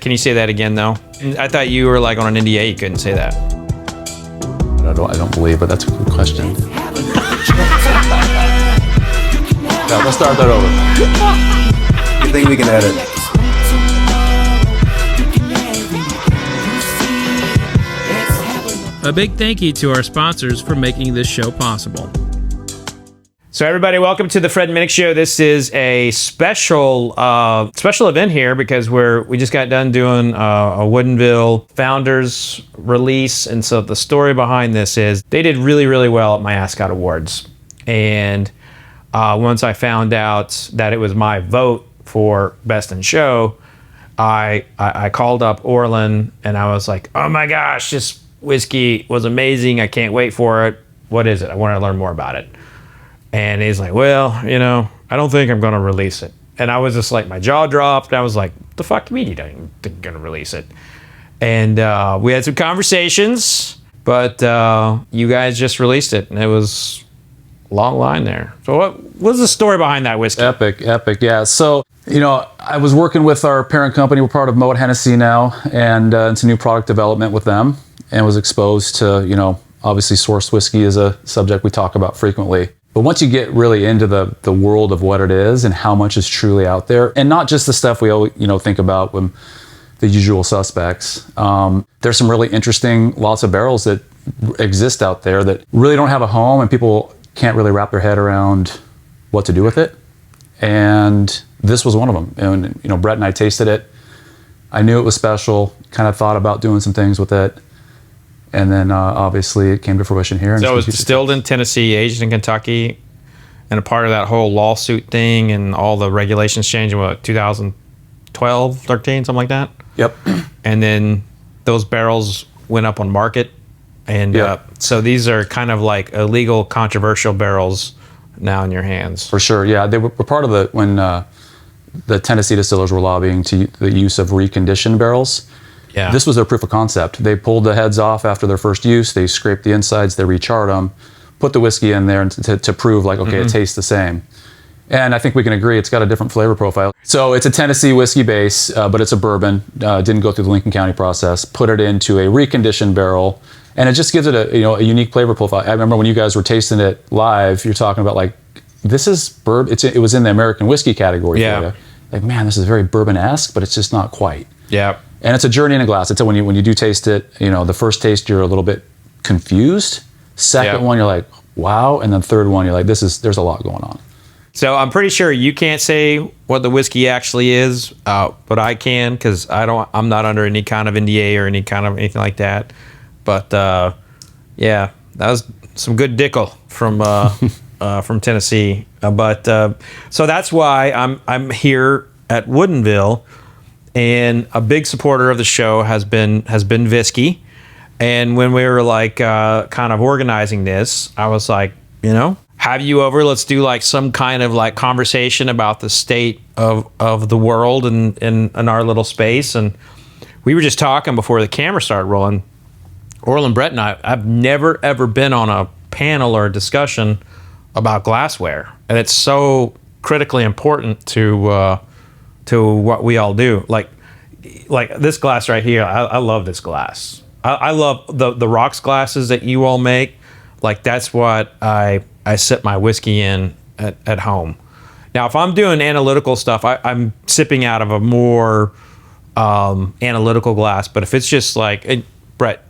Can you say that again, though? I thought you were like on an NDA. You couldn't say that. I don't believe, but that's a good question. Yeah, let's start that over. You think we can edit? A big thank you to our sponsors for making this show possible. So everybody, welcome to the Fred Minnick Show. This is a special event here because we just got done doing a Woodenville founders release, and so the story behind this is they did really, really well at my Ascot Awards. And once I found out that it was my vote for Best in Show, I called up Orland and I was like, "Oh my gosh, this whiskey was amazing! I can't wait for it. What is it? I want to learn more about it." And he's like, "Well, I don't think I'm going to release it." And I was just like, my jaw dropped. I was like, "The fuck you mean you don't think you're going to release it?" And we had some conversations, but you guys just released it, and it was a long line there. So what was the story behind that whiskey? Epic, yeah. So, I was working with our parent company. We're part of Moet Hennessy now, and into new product development with them, and was exposed to, obviously sourced whiskey is a subject we talk about frequently. But once you get really into the world of what it is and how much is truly out there, and not just the stuff we always, think about when the usual suspects, there's some really interesting lots of barrels that exist out there that really don't have a home, and people can't really wrap their head around what to do with it. And this was one of them. And Brett and I tasted it. I knew it was special. Kind of thought about doing some things with it. And then obviously it came to fruition here. So it was distilled in Tennessee, aged in Kentucky, and a part of that whole lawsuit thing and all the regulations changed in 2012, 13, something like that? Yep. And then those barrels went up on market. And so these are kind of like illegal, controversial barrels now in your hands. For sure, yeah. They were part of when the Tennessee distillers were lobbying to the use of reconditioned barrels. Yeah. This was their proof of concept. They pulled the heads off after their first use. They scraped the insides. They recharred them, put the whiskey in there to prove like, okay, it tastes the same. And I think we can agree it's got a different flavor profile. So it's a Tennessee whiskey base, but it's a bourbon. Didn't go through the Lincoln County process. Put it into a reconditioned barrel, and it just gives it a unique flavor profile. I remember when you guys were tasting it live, you're talking about like, this is bourbon. It was in the American whiskey category. Yeah. Like, man, this is very bourbon-esque, but it's just not quite. Yeah. And it's a journey in a glass. It's when you do taste it, the first taste you're a little bit confused. Second one you're like, wow, and then third one you're like, there's a lot going on. So I'm pretty sure you can't say what the whiskey actually is, but I can because I'm not under any kind of NDA or any kind of anything like that. But that was some good dickle from Tennessee. So that's why I'm here at Woodinville. And a big supporter of the show has been Viski. And when we were like kind of organizing this, I was like, have you over? Let's do like some kind of like conversation about the state of the world and in our little space. And we were just talking before the camera started rolling. Orland, Brett, and I've never ever been on a panel or a discussion about glassware, and it's so critically important to what we all do. Like this glass right here, I love this glass. I love the rocks glasses that you all make. Like that's what I sip my whiskey in at home. Now, if I'm doing analytical stuff, I'm sipping out of a more analytical glass. But if it's just like, Brett,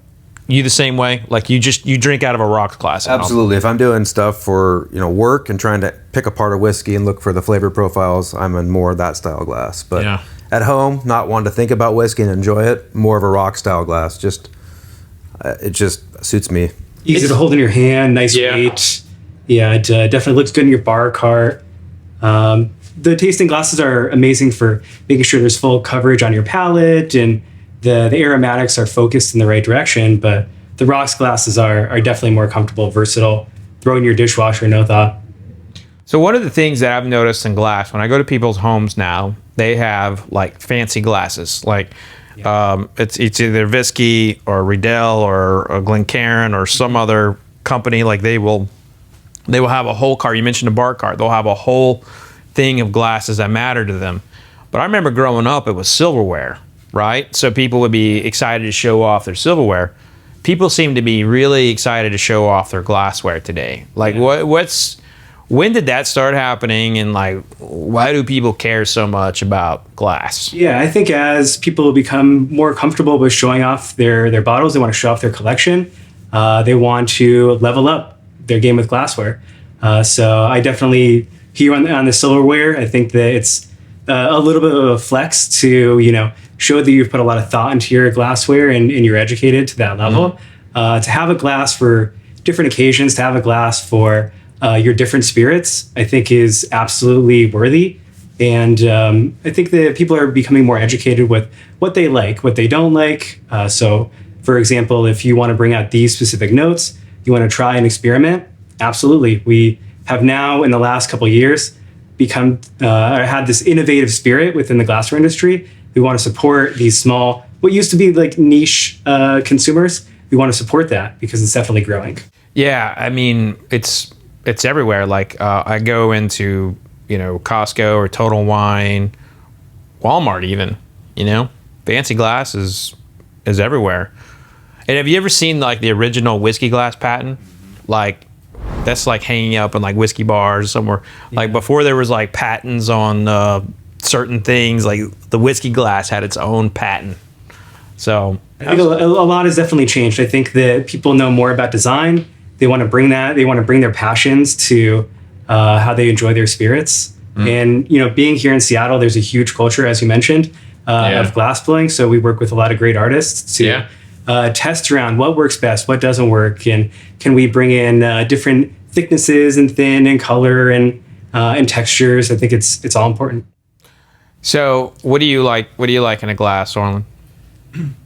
you the same way? Like you drink out of a rocks glass at Absolutely. home? If I'm doing stuff for work and trying to pick apart a whiskey and look for the flavor profiles, I'm in more of that style glass. But at home, not wanting to think about whiskey and enjoy it, more of a rock style glass. It just suits me. Easy to hold in your hand, nice weight. Yeah, it definitely looks good in your bar cart. The tasting glasses are amazing for making sure there's full coverage on your palate and the aromatics are focused in the right direction, but the rocks glasses are definitely more comfortable, versatile. Throw in your dishwasher, no thought. So one of the things that I've noticed in glass, when I go to people's homes now, they have like fancy glasses. Like it's either Viski or Riedel or Glencairn or some other company. Like they will have a whole cart. You mentioned a bar cart. They'll have a whole thing of glasses that matter to them. But I remember growing up, it was silverware. right? So people would be excited to show off their silverware. People seem to be really excited to show off their glassware today. Like, when did that start happening, and like, why do people care so much about glass? Yeah, I think as people become more comfortable with showing off their bottles, they want to show off their collection. They want to level up their game with glassware. So I definitely, here on the silverware, I think that it's a little bit of a flex to, show that you've put a lot of thought into your glassware and you're educated to that level. To have a glass for different occasions, to have a glass for your different spirits, I think is absolutely worthy. And I think that people are becoming more educated with what they like, what they don't like. So, for example, if you want to bring out these specific notes, you want to try and experiment, absolutely. We have now, in the last couple of years, had this innovative spirit within the glassware industry. We want to support these small, what used to be like niche consumers. We want to support that because it's definitely growing. Yeah, I mean, it's everywhere. Like I go into, Costco or Total Wine, Walmart even, fancy glass is everywhere. And have you ever seen like the original whiskey glass patent? Like that's like hanging up in like whiskey bars somewhere. Yeah. Like before there was like patents on certain things, like the whiskey glass had its own patent. So I think a lot has definitely changed. I think that people know more about design. They want to bring that. They want to bring their passions to how they enjoy their spirits. And being here in Seattle, there's a huge culture, as you mentioned, of glass blowing. So we work with a lot of great artists to test around what works best, what doesn't work, and can we bring in different thicknesses and thin and color and textures. I think it's all important. So what do you like? What do you like in a glass, Orland?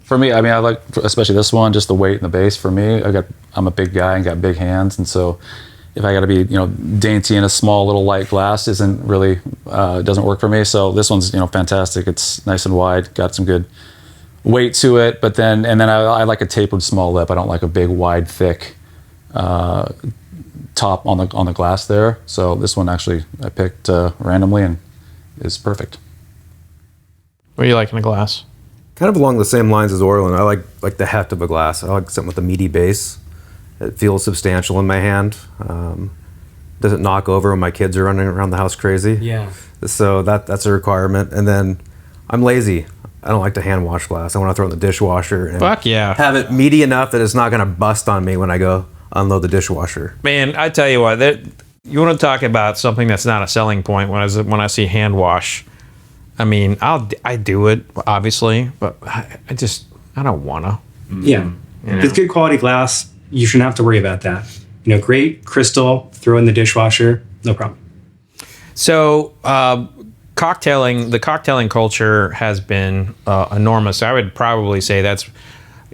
For me, I mean, I like, especially this one, just the weight and the base. For me, I'm a big guy and got big hands, and so if I got to be, dainty in a small little light glass, doesn't work for me. So this one's, fantastic. It's nice and wide, got some good weight to it. But then I like a tapered small lip. I don't like a big, wide, thick top on the glass there. So this one actually I picked randomly and is perfect. What do you like in a glass? Kind of along the same lines as Orland. I like the heft of a glass. I like something with a meaty base. It feels substantial in my hand. Doesn't knock over when my kids are running around the house crazy. Yeah. So that's a requirement. And then I'm lazy. I don't like to hand wash glass. I want to throw it in the dishwasher and Fuck yeah. have it meaty enough that it's not going to bust on me when I go unload the dishwasher. Man, I tell you what, you want to talk about something that's not a selling point when I see hand wash. I mean, I do it obviously, but I don't wanna. Yeah, if it's good quality glass, you shouldn't have to worry about that. Great crystal, throw in the dishwasher, no problem. So, the cocktailing culture has been enormous. I would probably say that's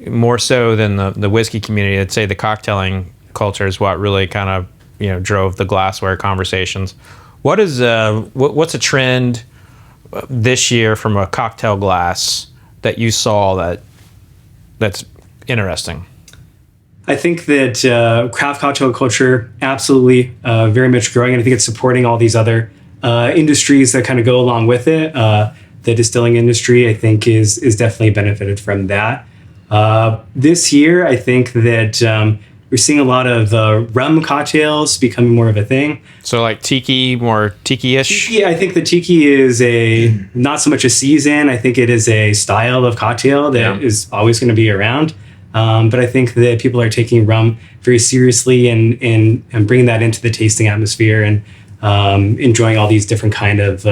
more so than the whiskey community. I'd say the cocktailing culture is what really kind of drove the glassware conversations. What's a trend this year from a cocktail glass that you saw that's interesting? I think that craft cocktail culture absolutely very much growing, and I think it's supporting all these other industries that kind of go along with it. The distilling industry, I think, is definitely benefited from that. This year, I think that we're seeing a lot of rum cocktails becoming more of a thing. So like tiki, more tiki-ish? Tiki, I think the tiki is not so much a season. I think it is a style of cocktail that is always going to be around. But I think that people are taking rum very seriously and bringing that into the tasting atmosphere and enjoying all these different kind of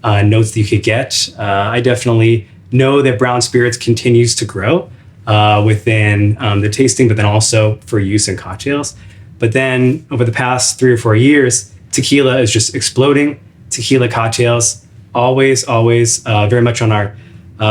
notes that you could get. I definitely know that brown spirits continues to grow within the tasting, but then also for use in cocktails. But then over the past 3 or 4 years, tequila is just exploding. Tequila cocktails, always very much on our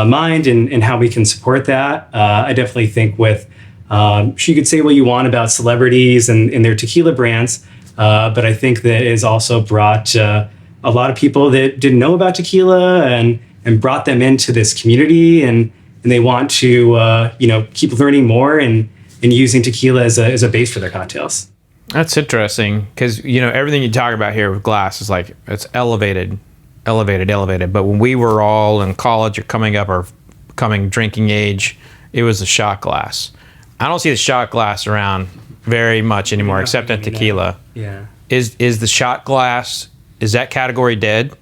mind and how we can support that. I definitely think with, you could say what you want about celebrities and their tequila brands, but I think that it has also brought a lot of people that didn't know about tequila and brought them into this community and they want to keep learning more and using tequila as a base for their cocktails. That's interesting because everything you talk about here with glass is like it's elevated. But when we were all in college or coming up or coming drinking age, it was the shot glass. I don't see the shot glass around very much anymore, except in tequila. Yeah. Is the shot glass, is that category dead?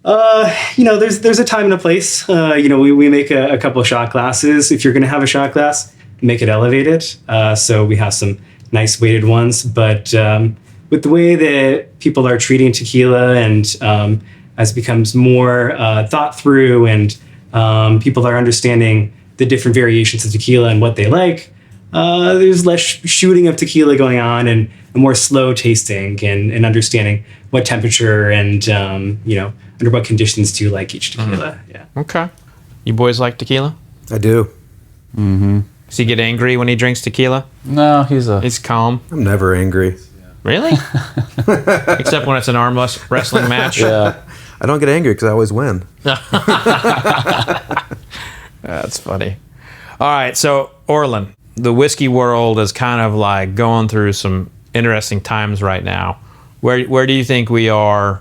There's a time and a place. We make a couple of shot glasses. If you're going to have a shot glass, make it elevated. So we have some nice weighted ones. But with the way that people are treating tequila and as it becomes more thought through and people are understanding the different variations of tequila and what they like, there's less shooting of tequila going on and more slow tasting and understanding what temperature and, under what conditions do you like each tequila. Yeah. Okay. You boys like tequila? I do. Does he get angry when he drinks tequila? No, He's calm. I'm never angry. Really? Except when it's an arm wrestling match? Yeah. I don't get angry because I always win. That's funny. All right, so Orland, the whiskey world is kind of like going through some interesting times right now. Where do you think we are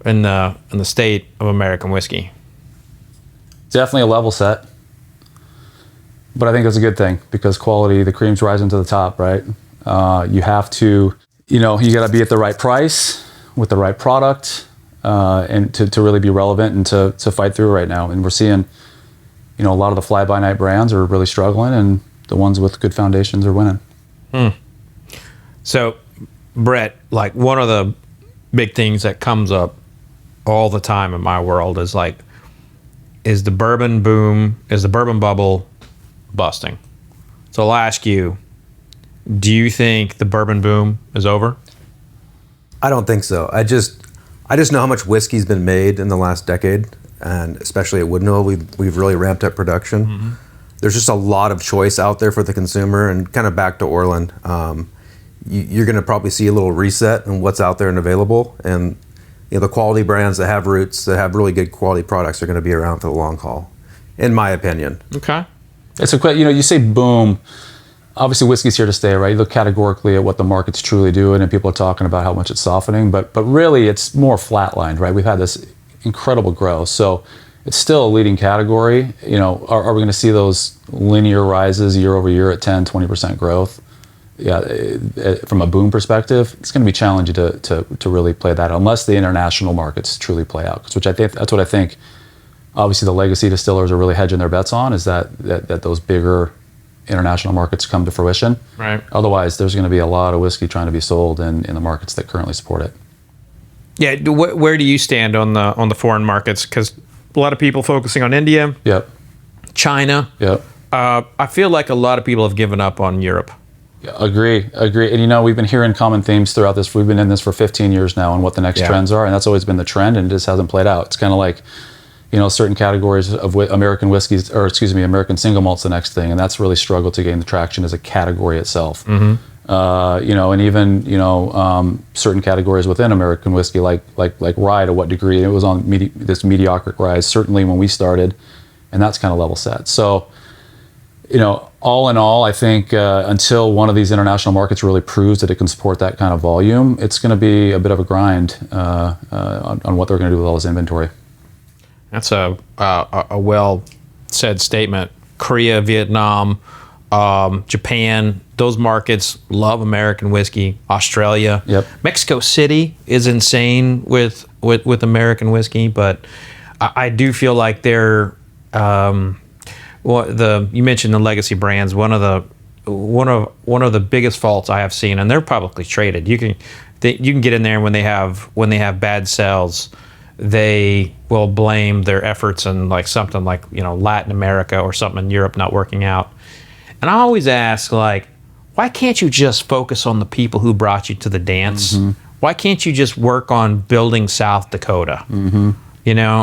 in the state of American whiskey? Definitely a level set. But I think that's a good thing because quality, the cream's rising to the top, right? You have to, you got to be at the right price with the right product and to really be relevant and to fight through right now. And we're seeing, a lot of the fly-by-night brands are really struggling and the ones with good foundations are winning. So, Brett, like one of the big things that comes up all the time in my world is like, is the bourbon bubble busting? So I'll ask you, do you think the bourbon boom is over? I don't think so. I just know how much whiskey's been made in the last decade, and especially at Woodinville, we've really ramped up production. There's just a lot of choice out there for the consumer, and kind of back to Orland, you're going to probably see a little reset in what's out there and available, and the quality brands that have roots, that have really good quality products, are going to be around for the long haul, in my opinion. Okay. It's you say boom. Obviously, whiskey's here to stay, right? You look categorically at what the market's truly doing, and people are talking about how much it's softening, but really, it's more flatlined, right? We've had this incredible growth, so it's still a leading category. Are we going to see those linear rises year over year at 10, 20% growth? Yeah, from a boom perspective, it's going to be challenging to really play that out, unless the international markets truly play out. That's what I think. Obviously, the legacy distillers are really hedging their bets on, is that those bigger international markets come to fruition. Right. Otherwise, there's going to be a lot of whiskey trying to be sold in the markets that currently support it. Yeah. Where do you stand on the foreign markets? Because a lot of people focusing on India. Yep. China. Yep. I feel like a lot of people have given up on Europe. Yeah, agree. And we've been hearing common themes throughout this. We've been in this for 15 years now, and what the next trends are, and that's always been the trend, and it just hasn't played out. It's kind of like, certain categories of American whiskeys, American single malt's the next thing, and that's really struggled to gain the traction as a category itself. And even certain categories within American whiskey, like rye, to what degree it was on this mediocre rise, certainly when we started, and that's kind of level set. So, all in all, I think until one of these international markets really proves that it can support that kind of volume, it's going to be a bit of a grind on what they're going to do with all this inventory. That's a well said statement. Korea, Vietnam, Japan, those markets love American whiskey. Australia, yep. Mexico City is insane with American whiskey, but I do feel like they're you mentioned the legacy brands. One of the biggest faults I have seen, and they're publicly traded. You can get in there, and when they have bad sales, they will blame their efforts in like something like Latin America or something in Europe not working out. And I always ask, like, why can't you just focus on the people who brought you to the dance? Mm-hmm. Why can't you just work on building South Dakota? Mm-hmm.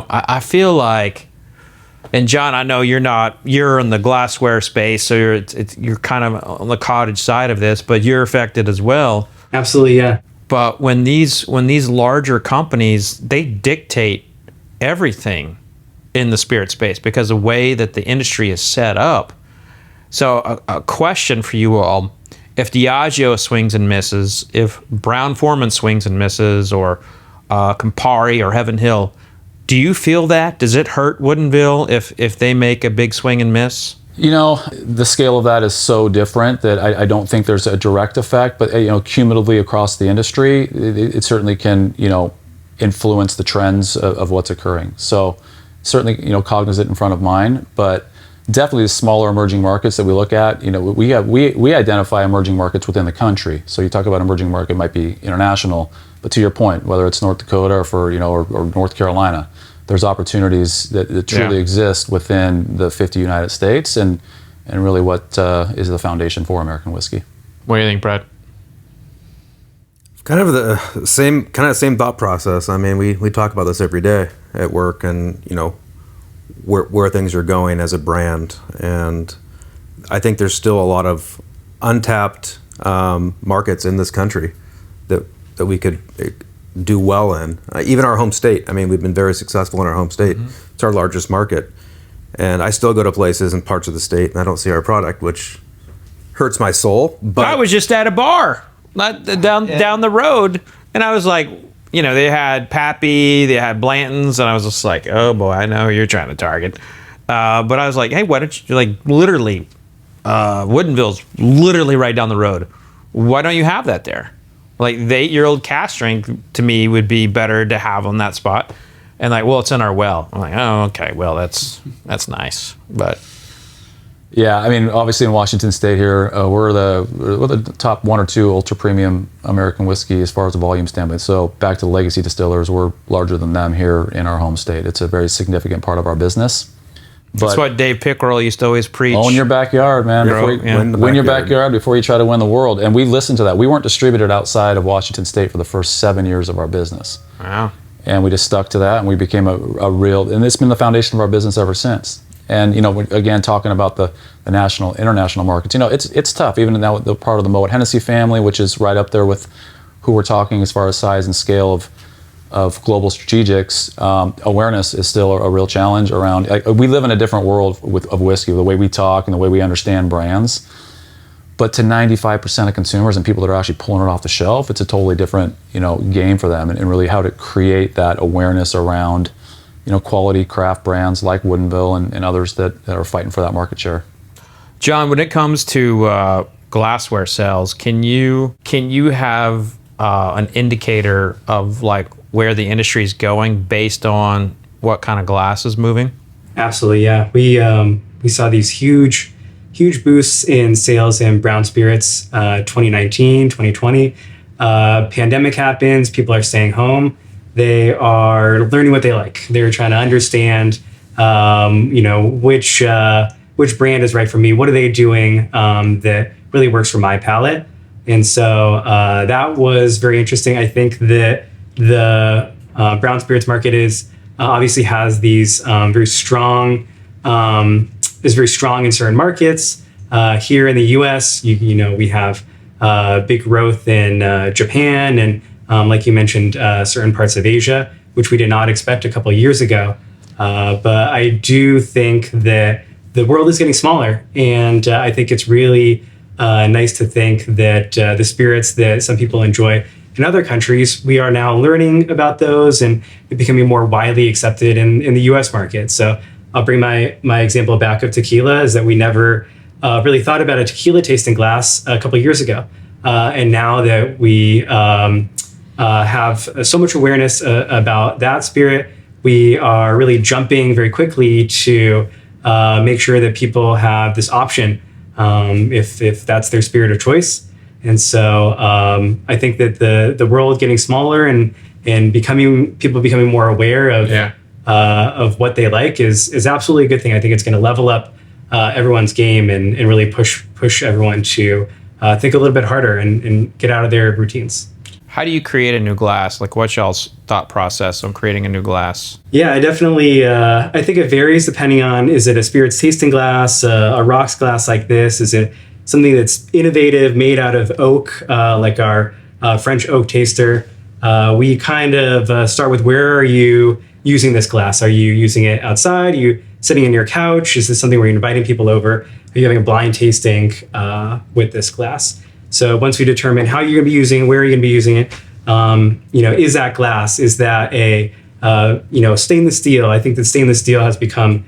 I feel like, and John, I know you're in the glassware space, so you're kind of on the cottage side of this, but you're affected as well. Absolutely, yeah. But when these larger companies, they dictate everything in the spirit space because the way that the industry is set up. So a question for you all: if Diageo swings and misses, if Brown-Forman swings and misses, or Campari or Heaven Hill, Do you feel that? Does it hurt Woodinville if they make a big swing and miss? The scale of that is so different that I don't think there's a direct effect, but cumulatively across the industry, it certainly can influence the trends of what's occurring. So certainly cognizant in front of mind, but definitely the smaller emerging markets that we look at, we identify emerging markets within the country. So you talk about emerging market, might be international, but to your point, whether it's North Dakota or North Carolina, there's opportunities that truly exist within the 50 United States, and really what is the foundation for American whiskey. What do you think, Brad? Kind of the same thought process. I mean, we talk about this every day at work, and where things are going as a brand, and I think there's still a lot of untapped markets in this country that we could do well in. Even our home state. I mean, we've been very successful in our home state. Mm-hmm. It's our largest market, and I still go to places and parts of the state and I don't see our product, which hurts my soul. But I was just at a bar down the road, and I was like, they had Pappy, they had Blanton's, and I was just like, oh boy, I know who you're trying to target. But I was like, hey, why don't you, literally, Woodinville's literally right down the road. Why don't you have that there? The 8-year-old cask strength to me would be better to have on that spot. And well, it's in our well. I'm like, oh, okay, well, that's nice. But yeah, I mean, obviously in Washington State here, we're the top 1 or 2 ultra premium American whiskey as far as the volume standpoint. So back to the legacy distillers, we're larger than them here in our home state. It's a very significant part of our business. That's what Dave Pickerel used to always preach. Own your backyard, man. Win your backyard before you try to win the world. And we listened to that. We weren't distributed outside of Washington State for the first 7 years of our business. Wow. And we just stuck to that, and we became a real, and it's been the foundation of our business ever since. And again, talking about the national, international markets, it's tough. Even now, the part of the Moet Hennessy family, which is right up there with who we're talking as far as size and scale of global strategics, awareness is still a real challenge around. We live in a different world of whiskey, the way we talk and the way we understand brands. But to 95% of consumers and people that are actually pulling it off the shelf, it's a totally different game for them, and really how to create that awareness around quality craft brands like Woodenville and others that are fighting for that market share. John, when it comes to glassware sales, can you have an indicator of where the industry is going based on what kind of glass is moving? Absolutely, yeah. We saw these huge boosts in sales in brown spirits 2019, 2020. Pandemic happens, people are staying home. They are learning what they like. They're trying to understand, which brand is right for me. What are they doing that really works for my palate? And so that was very interesting. I think that the brown spirits market obviously has these very strong in certain markets. Here in the U.S., we have big growth in Japan and, like you mentioned, certain parts of Asia, which we did not expect a couple of years ago. But I do think that the world is getting smaller, and I think it's really nice to think that the spirits that some people enjoy in other countries, we are now learning about those and becoming more widely accepted in the U.S. market. So I'll bring my example back of tequila, is that we never really thought about a tequila tasting glass a couple of years ago. And now that we have so much awareness about that spirit, we are really jumping very quickly to make sure that people have this option if that's their spirit of choice. And so I think that the world getting smaller and people becoming more aware of what they like is absolutely a good thing. I think it's going to level up everyone's game and really push everyone to think a little bit harder and get out of their routines. How do you create a new glass? What's y'all's thought process on creating a new glass? Yeah, I definitely, I think it varies depending on, is it a spirits tasting glass, a rocks glass like this? Is it something that's innovative, made out of oak, like our French oak taster? We kind of start with, where are you using this glass? Are you using it outside? Are you sitting in your couch? Is this something where you're inviting people over? Are you having a blind tasting with this glass? So once we determine how you're going to be using it, where you're going to be using it, is that glass, is that a Stainless steel. I think that stainless steel has become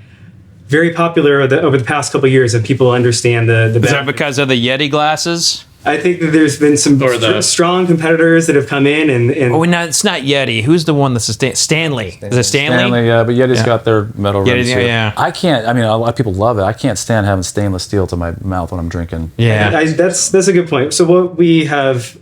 very popular over the past couple of years, and people understand the Is that because of the Yeti glasses? I think that there's been some strong competitors that have come in and no, it's not Yeti. Who's the one that's Stanley? Is it Stanley? Stanley, yeah, but Yeti's got their metal rims too. Yeah. I can't. I mean, a lot of people love it. I can't stand having stainless steel to my mouth when I'm drinking. Yeah, that's a good point. So what we have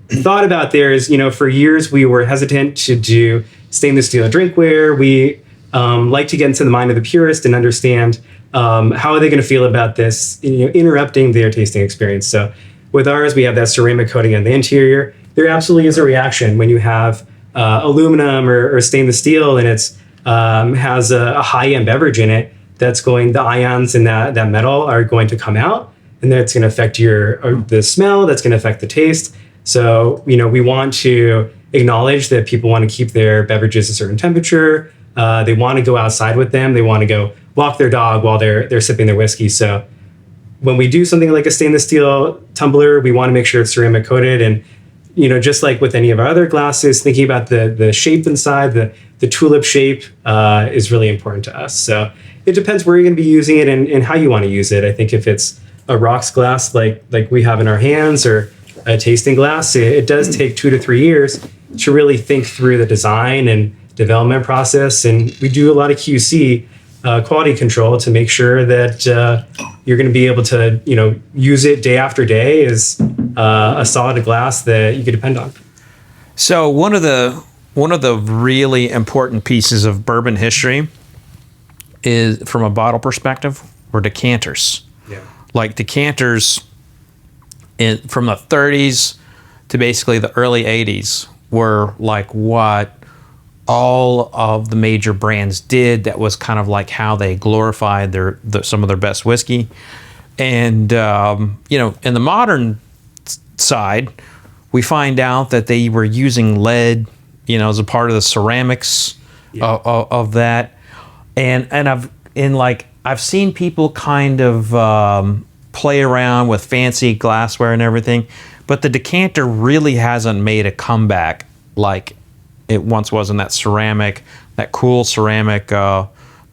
thought about there is, for years we were hesitant to do stainless steel drinkware. We like to get into the mind of the purist and understand how are they going to feel about this, interrupting their tasting experience. So with ours, we have that ceramic coating on the interior. There absolutely is a reaction when you have aluminum or stainless steel, and it's has a high-end beverage in it. The ions in that metal are going to come out, and that's going to affect the smell. That's going to affect the taste. So we want to acknowledge that people want to keep their beverages a certain temperature. They want to go outside with them. They want to go walk their dog while they're sipping their whiskey. So when we do something like a stainless steel tumbler, we want to make sure it's ceramic coated. And, just like with any of our other glasses, thinking about the shape inside, the tulip shape is really important to us. So it depends where you're going to be using it and how you want to use it. I think if it's a rocks glass like we have in our hands or a tasting glass, it does take 2 to 3 years to really think through the design and development process. And we do a lot of QC, quality control, to make sure that you're going to be able to, use it day after day as a solid glass that you can depend on. So one of the really important pieces of bourbon history is, from a bottle perspective, were decanters. Yeah. Like decanters from the 30s to basically the early 80s were like what all of the major brands did. That was kind of like how they glorified some of their best whiskey. And in the modern side, we find out that they were using lead, as a part of the ceramics of that. And I've seen people kind of play around with fancy glassware and everything, but the decanter really hasn't made a comeback like it once was in that cool ceramic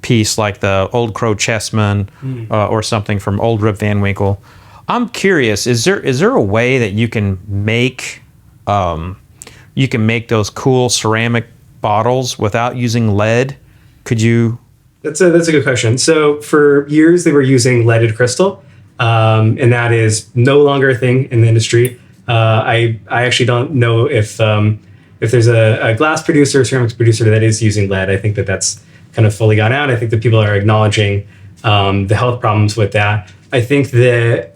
piece, like the Old Crow Chessman or something from Old Rip Van Winkle. I'm curious, is there a way that you can make those cool ceramic bottles without using lead? Could you? That's a good question. So for years they were using leaded crystal, and that is no longer a thing in the industry. I actually don't know if there's a glass producer or ceramics producer that is using lead. I think that's kind of fully gone out. I think that people are acknowledging the health problems with that. I think that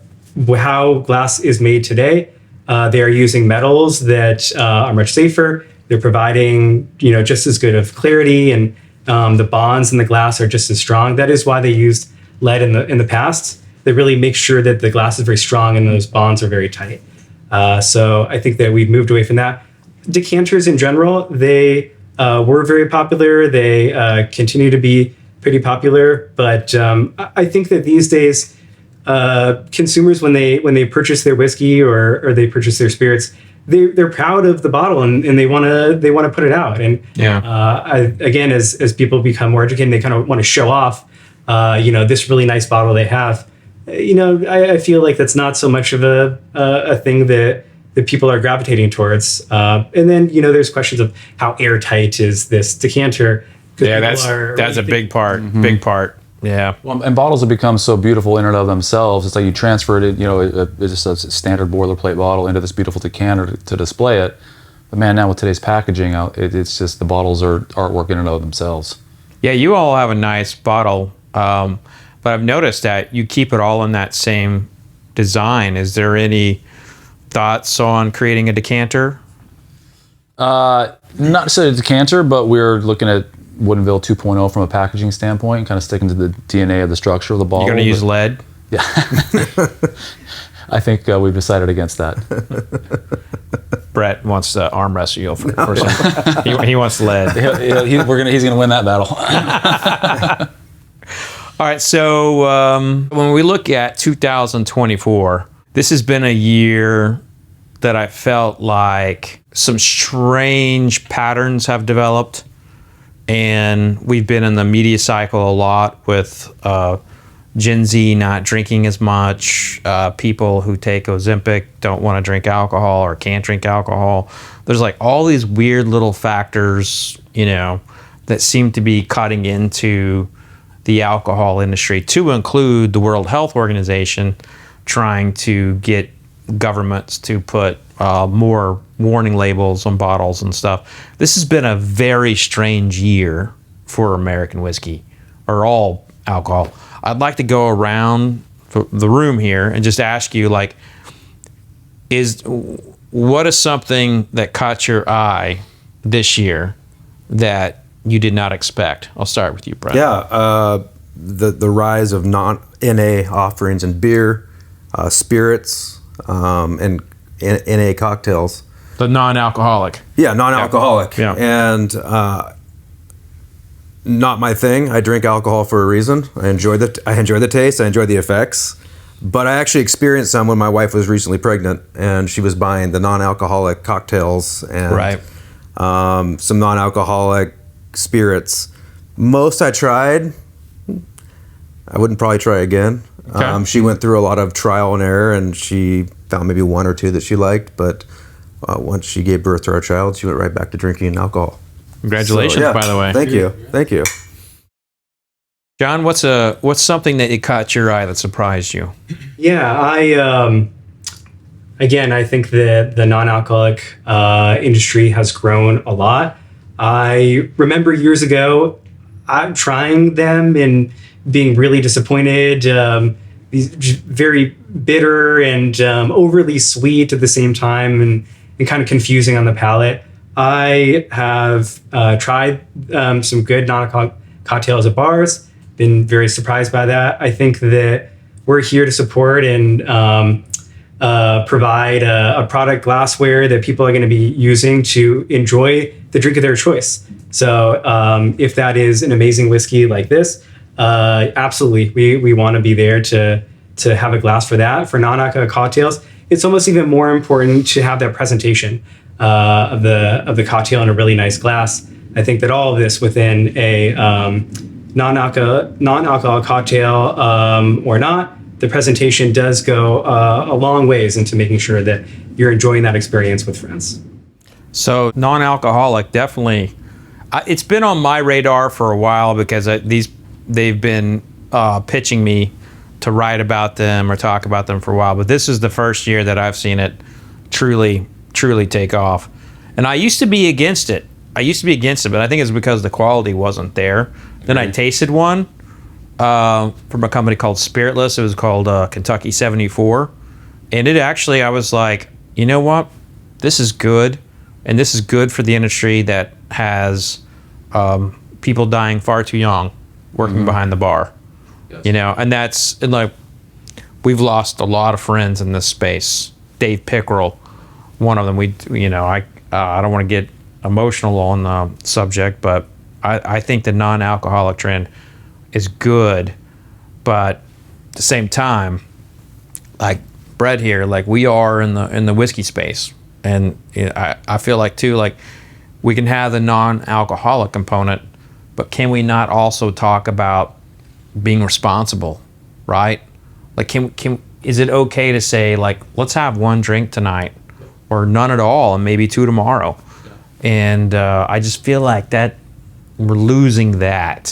how glass is made today, they are using metals that are much safer. They're providing just as good of clarity, and the bonds in the glass are just as strong. That is why they used lead in the past. They really make sure that the glass is very strong and those bonds are very tight. So I think that we've moved away from that. Decanters in general, they were very popular. They continue to be pretty popular. But I think that these days, consumers, when they purchase their whiskey or they purchase their spirits, they're proud of the bottle and they want to put it out. And again, as people become more educated, they kind of want to show off, this really nice bottle they have. I feel like that's not so much of a thing that people are gravitating towards. And then, there's questions of how airtight is this decanter. Yeah, that's a big part. Mm-hmm. Big part. Yeah. Well, and bottles have become so beautiful in and of themselves. It's like you transfer it, it's just a standard boilerplate bottle into this beautiful decanter to display it. But man, now with today's packaging, it's just the bottles are artwork in and of themselves. Yeah, you all have a nice bottle, but I've noticed that you keep it all in that same design. Is there any thoughts on creating a decanter? Not necessarily a decanter, but we're looking at Woodinville 2.0 from a packaging standpoint, kind of sticking to the DNA of the structure of the bottle. You're going to use lead? Yeah. I think we've decided against that. Brett wants to arm wrestle you for something. He wants lead. He's going to win that battle. All right, so when we look at 2024, this has been a year that I felt like some strange patterns have developed and we've been in the media cycle a lot with Gen Z not drinking as much. People who take Ozempic don't want to drink alcohol or can't drink alcohol. There's like all these weird little factors, that seem to be cutting into the alcohol industry, to include the World Health Organization trying to get governments to put more warning labels on bottles and stuff. This has been a very strange year for American whiskey, or all alcohol. I'd like to go around the room here and just ask you, like, what is something that caught your eye this year that you did not expect? I'll start with you, Brett. Yeah, the rise of non-NA offerings in beer, spirits, and NA cocktails. The non-alcoholic. Yeah, non-alcoholic. Yeah. And not my thing. I drink alcohol for a reason. I enjoy the taste. I enjoy the effects. But I actually experienced some when my wife was recently pregnant, and she was buying the non-alcoholic cocktails and some non-alcoholic spirits. Most I tried. I wouldn't probably try again. Okay. She went through a lot of trial and error, and she found maybe one or two that she liked. But once she gave birth to our child, she went right back to drinking alcohol. Congratulations, by the way. Thank you. John, what's something that it caught your eye that surprised you? Yeah, I think that the non-alcoholic industry has grown a lot. I remember years ago, I'm trying them and being really disappointed. These very bitter and overly sweet at the same time, and kind of confusing on the palate. I have tried some good non-alcoholic cocktails at bars. Been very surprised by that. I think that we're here to support and provide a product, Glassware, that people are going to be using to enjoy the drink of their choice. So if that is an amazing whiskey like this, absolutely, we want to be there to have a glass for that. For non-alcoholic cocktails, it's almost even more important to have that presentation of the cocktail in a really nice glass. I think that all of this within a non-alcoholic cocktail or not, the presentation does go a long ways into making sure that you're enjoying that experience with friends. So non-alcoholic, definitely. It's been on my radar for a while because they've been pitching me to write about them or talk about them for a while. But this is the first year that I've seen it truly take off. And I used to be against it. But I think it's because the quality wasn't there. Then I tasted one from a company called Spiritless. It was called Kentucky 74. And it actually, I was like, you know what? This is good. And this is good for the industry that has people dying far too young working behind the bar. Yes. And like, we've lost a lot of friends in this space. Dave Pickerel, one of them. I don't want to get emotional on the subject, but I think the non-alcoholic trend is good, but at the same time, like Brett here, like we are in the whiskey space, and I feel like too, like we can have the non-alcoholic component, but can we not also talk about being responsible, right? Like, is it okay to say, like, let's have one drink tonight, or none at all, and maybe two tomorrow? And I just feel like that we're losing that.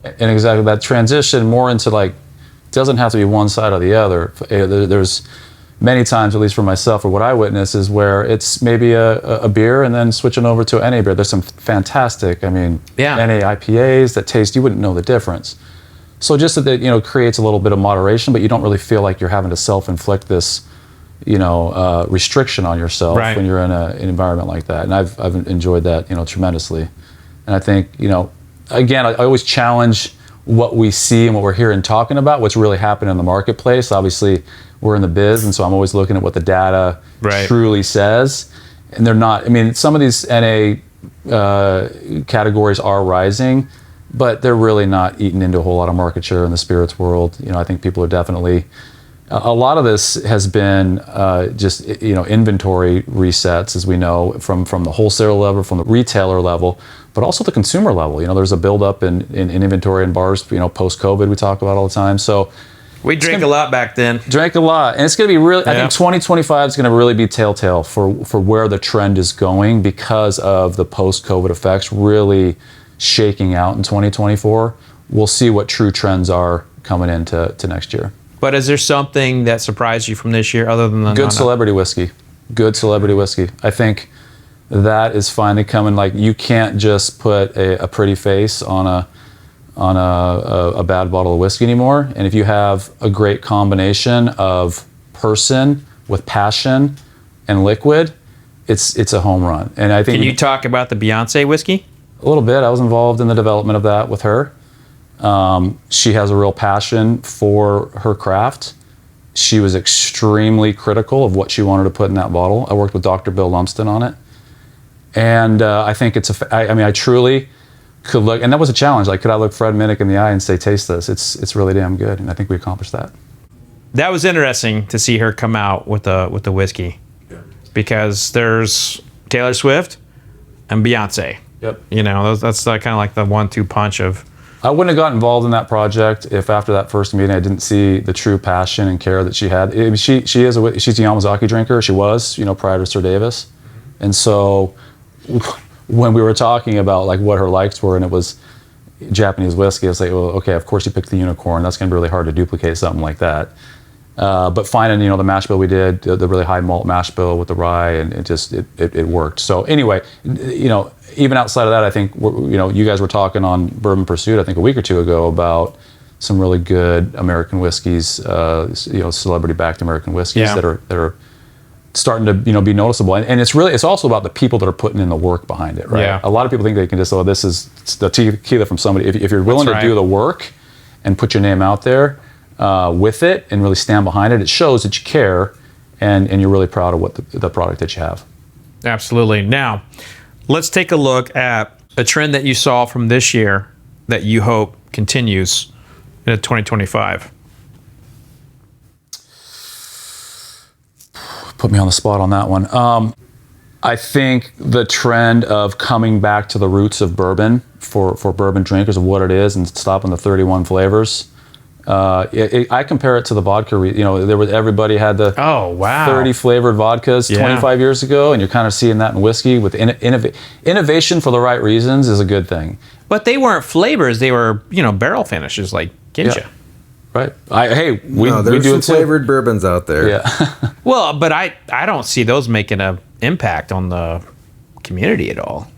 And exactly that transition more into, like, it doesn't have to be one side or the other. There's many times, at least for myself, or what I witness, is where it's maybe a beer and then switching over to an NA beer. There's some fantastic, NA IPAs that taste, you wouldn't know the difference. So just that creates a little bit of moderation, but you don't really feel like you're having to self-inflict this restriction on yourself when you're in an environment like that. And I've enjoyed that, tremendously. And I think, again, I always challenge what we see and what we're hearing talking about, what's really happening in the marketplace. Obviously, we're in the biz, and so I'm always looking at what the data truly says. And they're not, some of these NA categories are rising, but they're really not eating into a whole lot of market share in the spirits world. I think people are definitely A lot of this has been just inventory resets, as we know, from the wholesaler level, from the retailer level, but also the consumer level. There's a buildup in inventory in bars. Post COVID, we talk about all the time. So we drank a lot back then. Drank a lot, and it's going to be really. I think 2025 is going to really be telltale for where the trend is going because of the post COVID effects really shaking out in 2024. We'll see what true trends are coming into next year. But is there something that surprised you from this year other than the good celebrity whiskey? Good celebrity whiskey. I think that is finally coming. Like, you can't just put a pretty face on a bad bottle of whiskey anymore. And if you have a great combination of person with passion and liquid, it's a home run. And I think. Can you talk about the Beyonce whiskey? A little bit. I was involved in the development of that with her. She has a real passion for her craft. She was extremely critical of what she wanted to put in that bottle. I worked with Dr. Bill Lumsden on it. And I think I truly could look, and that was a challenge. Like, could I look Fred Minnick in the eye and say, taste this? It's really damn good. And I think we accomplished that. That was interesting to see her come out with the whiskey. Yeah. Because there's Taylor Swift and Beyonce. Yep. That's kind of like the 1-2 punch of. I wouldn't have gotten involved in that project if after that first meeting I didn't see the true passion and care that she had. She's a Yamazaki drinker. She was, prior to Sir Davis. And so when we were talking about like what her likes were, and it was Japanese whiskey, I was like, well, okay, of course you picked the unicorn. That's going to be really hard to duplicate something like that. But finding, the mash bill we did, the really high malt mash bill with the rye, and it worked. So anyway, even outside of that, I think, you guys were talking on Bourbon Pursuit, I think a week or two ago, about some really good American whiskeys, celebrity-backed American whiskeys that are starting to, be noticeable. And it's also about the people that are putting in the work behind it, right? Yeah. A lot of people think they can just, this is the tequila from somebody. If you're willing to do the work and put your name out there with it and really stand behind it, it shows that you care and you're really proud of what the product that you have. Absolutely. Now, let's take a look at a trend that you saw from this year that you hope continues in 2025. Put me on the spot on that one. I think the trend of coming back to the roots of bourbon for bourbon drinkers, of what it is, and stopping the 31 flavors. I compare it to the vodka. Everybody had the 30 flavored vodkas 25 years ago, and you're kind of seeing that in whiskey. With innovation for the right reasons is a good thing. But they weren't flavors; they were barrel finishes like Ginja. Yeah. Right. We do some flavored bourbons out there. Yeah. Well, but I don't see those making an impact on the community at all.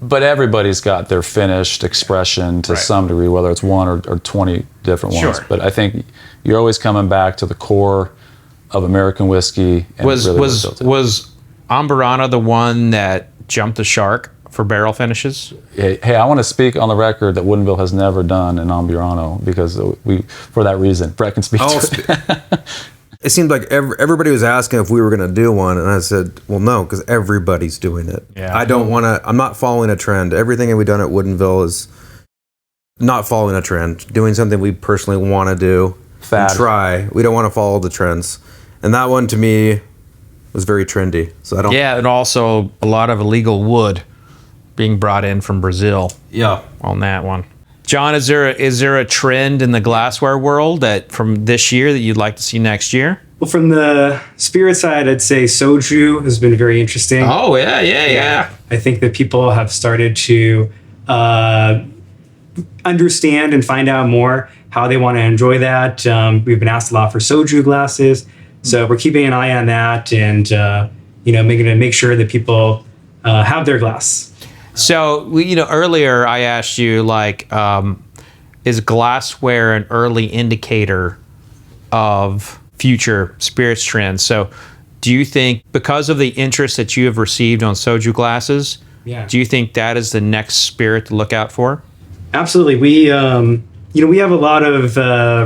But everybody's got their finished expression to some degree, whether it's one or 20 different ones. Sure. But I think you're always coming back to the core of American whiskey. And was Amburana the one that jumped the shark for barrel finishes? Hey, I want to speak on the record that Woodenville has never done an Amburano because for that reason. Brett can speak to it. It seemed like everybody was asking if we were going to do one, and I said, well, no, because everybody's doing it. Yeah. I'm not following a trend. Everything that we've done at Woodinville is not following a trend, doing something we personally want to do and try. We don't want to follow the trends. And that one, to me, was very trendy. So I don't. Yeah, and also a lot of illegal wood being brought in from Brazil. Yeah. On that one. John, is there a trend in the glassware world that from this year that you'd like to see next year? Well, from the spirit side, I'd say soju has been very interesting. Oh, yeah. I think that people have started to understand and find out more how they want to enjoy that. We've been asked a lot for soju glasses, so we're keeping an eye on that and make sure that people have their glass. So, earlier I asked you, is glassware an early indicator of future spirits trends? So, do you think, because of the interest that you have received on soju glasses, do you think that is the next spirit to look out for? Absolutely. We have a lot of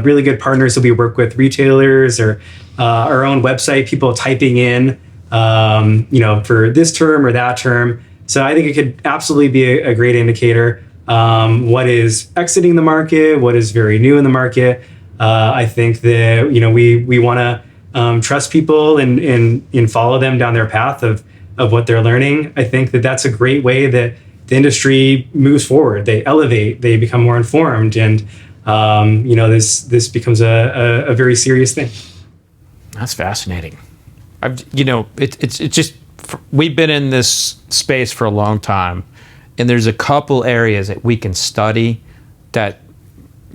really good partners that we work with, retailers or our own website, people typing in, for this term or that term. So I think it could absolutely be a great indicator. What is exiting the market, what is very new in the market. I think that we want to trust people and follow them down their path of what they're learning. I think that that's a great way that the industry moves forward. They elevate, they become more informed, and this becomes a very serious thing. That's fascinating. It's just, we've been in this space for a long time, and there's a couple areas that we can study that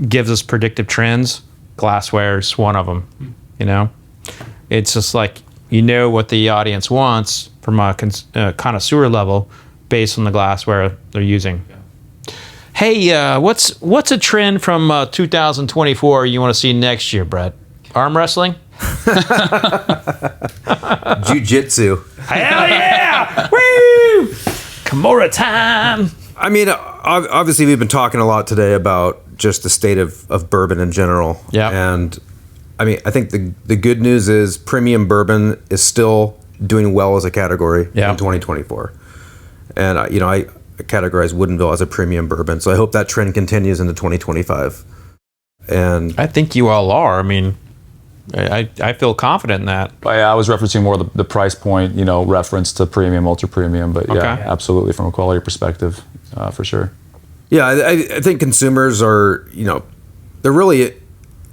gives us predictive trends. Glassware is one of them. It's just like, what the audience wants from a connoisseur level based on the glassware they're using. Hey, what's a trend from 2024 you want to see next year, Brett? Arm wrestling? Jiu-jitsu. Hell yeah! Woo! Kimura time! I mean, obviously we've been talking a lot today about just the state of bourbon in general. Yeah. And I mean, I think the good news is premium bourbon is still doing well as a category in 2024. And I categorize Woodenville as a premium bourbon, so I hope that trend continues into 2025. And I think you all are. I mean, I feel confident in that. I was referencing more the price point, reference to premium, ultra premium, but yeah, absolutely from a quality perspective, for sure. Yeah, I think consumers are, they're really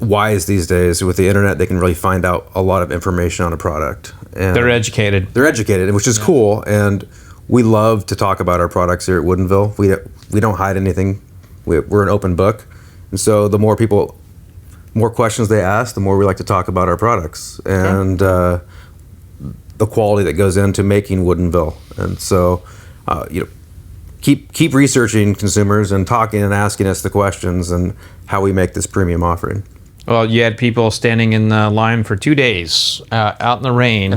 wise these days. With the internet, they can really find out a lot of information on a product. And they're educated. They're educated, which is cool. And we love to talk about our products here at Woodinville. We don't hide anything. We're an open book. And so the more questions they ask, the more we like to talk about our products and the quality that goes into making Woodinville. And so, keep researching consumers and talking and asking us the questions and how we make this premium offering. Well, you had people standing in the line for 2 days out in the rain.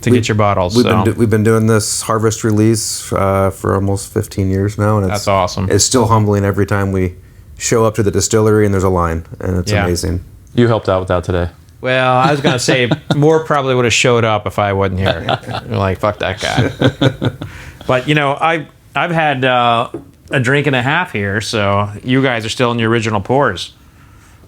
To get your bottles. We've been doing this harvest release for almost 15 years now, and that's awesome. It's still humbling every time we show up to the distillery and there's a line, and it's amazing. You helped out with that today. Well, I was gonna say more probably would have showed up if I wasn't here. You're like, fuck that guy. But I've had a drink and a half here, so you guys are still in the original pours.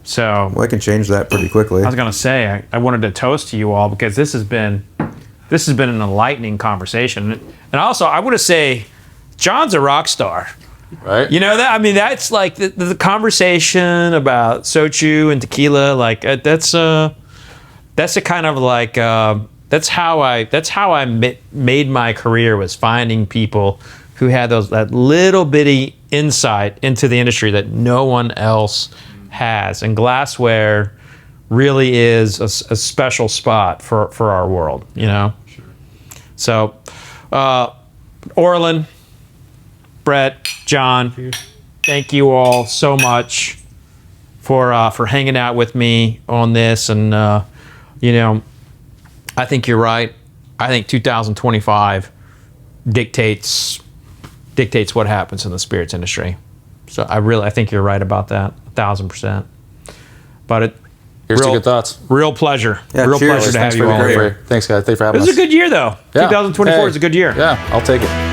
So I can change that pretty quickly. I was gonna say I wanted to toast to you all because this has been an enlightening conversation, and also I want to say John's a rock star. Right. That's like the conversation about soju and tequila. Like that's a kind of like that's how I made my career, was finding people who had that little bitty insight into the industry that no one else has. And glassware really is a special spot for our world. Sure. So, Orlin, Brett, John, thank you all so much for hanging out with me on this. And I think you're right. I think 2025 dictates what happens in the spirits industry. So I think you're right about that, 1,000%. But here's to good thoughts. Real pleasure. Yeah, real cheers. pleasure to have Thanks you all here. Thanks, guys. Thanks for having us. This is a good year, though. Yeah. 2024 is a good year. Yeah, I'll take it.